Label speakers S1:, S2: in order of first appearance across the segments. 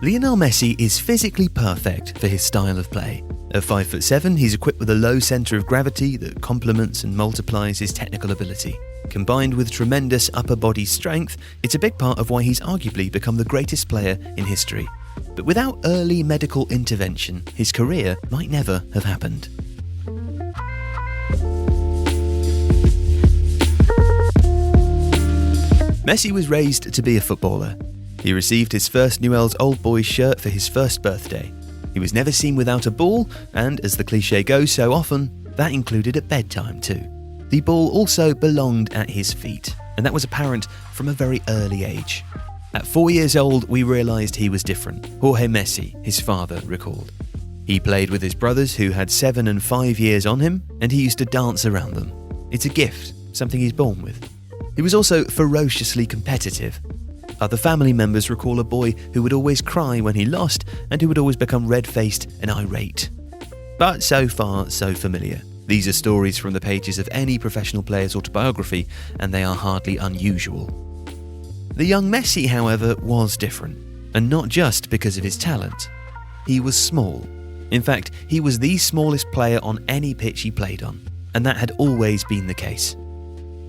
S1: Lionel Messi is physically perfect for his style of play. At 5'7", he's equipped with a low centre of gravity that complements and multiplies his technical ability. Combined with tremendous upper body strength, it's a big part of why he's arguably become the greatest player in history. But without early medical intervention, his career might never have happened. Messi was raised to be a footballer. He received his first Newell's Old Boys shirt for his first birthday. He was never seen without a ball, and as the cliché goes so often, that included at bedtime too. The ball also belonged at his feet, and that was apparent from a very early age. At 4 years old, we realised he was different, Jorge Messi, his father, recalled. He played with his brothers who had 7 and 5 years on him, and he used to dance around them. It's a gift, something he's born with. He was also ferociously competitive. Other family members recall a boy who would always cry when he lost and who would always become red-faced and irate. But so far, so familiar. These are stories from the pages of any professional player's autobiography, and they are hardly unusual. The young Messi, however, was different, and not just because of his talent. He was small. In fact, he was the smallest player on any pitch he played on, and that had always been the case.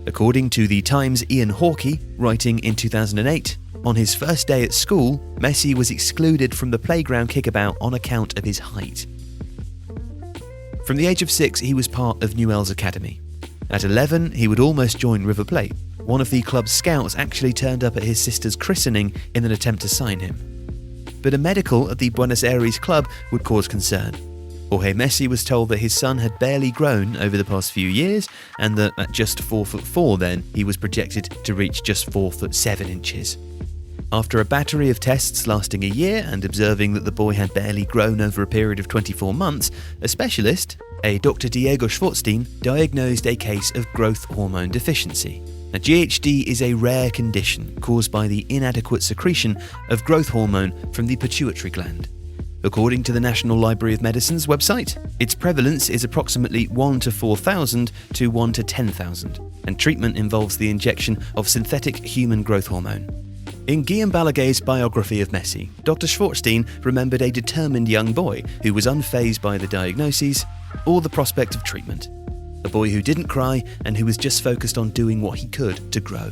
S1: According to the Times' Ian Hawkey, writing in 2008, on his first day at school, Messi was excluded from the playground kickabout on account of his height. From the age of 6, he was part of Newell's academy. At 11, he would almost join River Plate. One of the club's scouts actually turned up at his sister's christening in an attempt to sign him. But a medical at the Buenos Aires club would cause concern. Jorge Messi was told that his son had barely grown over the past few years, and that at just 4'4" then, he was projected to reach just 4'7" inches. After a battery of tests lasting a year and observing that the boy had barely grown over a period of 24 months, a specialist, a Dr. Diego Schwartzstein, diagnosed a case of growth hormone deficiency. Now, GHD is a rare condition caused by the inadequate secretion of growth hormone from the pituitary gland. According to the National Library of Medicine's website, its prevalence is approximately 1 to 4,000 to 1 to 10,000, and treatment involves the injection of synthetic human growth hormone. In Guillaume Balaguer's biography of Messi, Dr. Schwartzstein remembered a determined young boy who was unfazed by the diagnoses or the prospect of treatment. A boy who didn't cry and who was just focused on doing what he could to grow.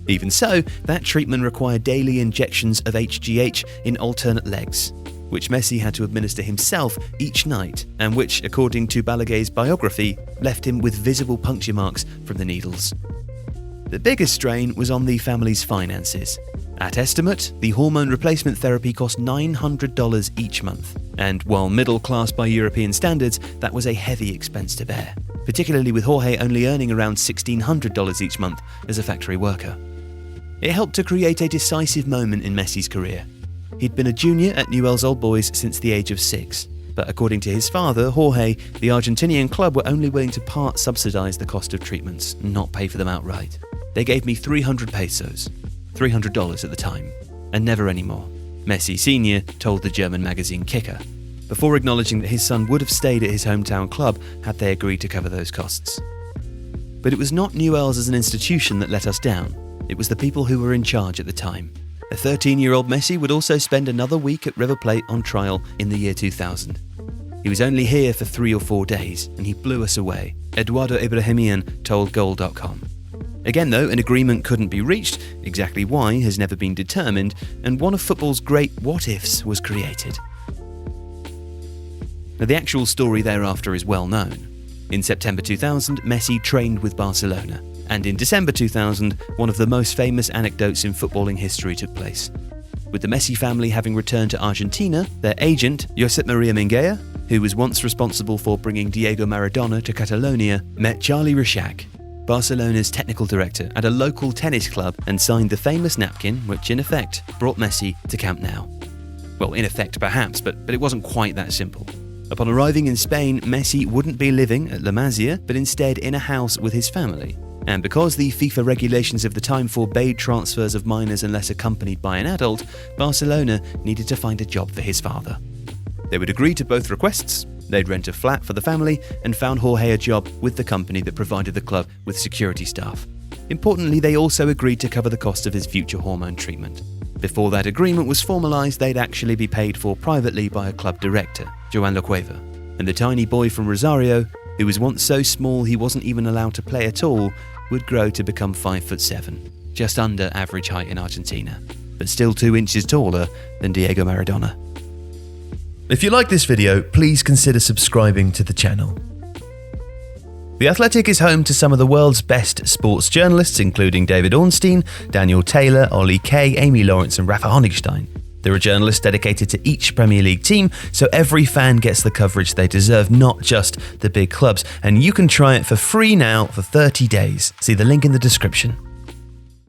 S1: Even so, that treatment required daily injections of HGH in alternate legs, which Messi had to administer himself each night, and which, according to Balaguer's biography, left him with visible puncture marks from the needles. The biggest strain was on the family's finances. At estimate, the hormone replacement therapy cost $900 each month, and while middle class by European standards, that was a heavy expense to bear, particularly with Jorge only earning around $1,600 each month as a factory worker. It helped to create a decisive moment in Messi's career. He'd been a junior at Newell's Old Boys since the age of 6, but according to his father, Jorge, the Argentinian club were only willing to part subsidise the cost of treatments, not pay for them outright. They gave me 300 pesos, $300 at the time, and never any more, Messi Sr. told the German magazine Kicker, before acknowledging that his son would have stayed at his hometown club had they agreed to cover those costs. But it was not Newell's as an institution that let us down, it was the people who were in charge at the time. A 13-year-old Messi would also spend another week at River Plate on trial in the year 2000. He was only here for 3 or 4 days, and he blew us away, Eduardo Ibrahimian told Goal.com. Again though, an agreement couldn't be reached, exactly why has never been determined, and one of football's great what-ifs was created. Now, the actual story thereafter is well known. In September 2000, Messi trained with Barcelona, and in December 2000, one of the most famous anecdotes in footballing history took place. With the Messi family having returned to Argentina, their agent, Josep Maria Minguella, who was once responsible for bringing Diego Maradona to Catalonia, met Charlie Reixach, Barcelona's technical director, at a local tennis club and signed the famous napkin which in effect brought Messi to Camp Nou. Well, in effect perhaps, but it wasn't quite that simple. Upon arriving in Spain, Messi wouldn't be living at La Masia, but instead in a house with his family. And because the FIFA regulations of the time forbade transfers of minors unless accompanied by an adult, Barcelona needed to find a job for his father. They would agree to both requests. They'd rent a flat for the family and found Jorge a job with the company that provided the club with security staff. Importantly, they also agreed to cover the cost of his future hormone treatment. Before that agreement was formalised, they'd actually be paid for privately by a club director, Joan Lacueva. And the tiny boy from Rosario, who was once so small he wasn't even allowed to play at all, would grow to become 5'7", just under average height in Argentina, but still 2 inches taller than Diego Maradona. If you like this video, please consider subscribing to the channel. The Athletic is home to some of the world's best sports journalists, including David Ornstein, Daniel Taylor, Ollie Kay, Amy Lawrence and Rafa Honigstein. There are journalists dedicated to each Premier League team, so every fan gets the coverage they deserve, not just the big clubs. And you can try it for free now for 30 days. See the link in the description.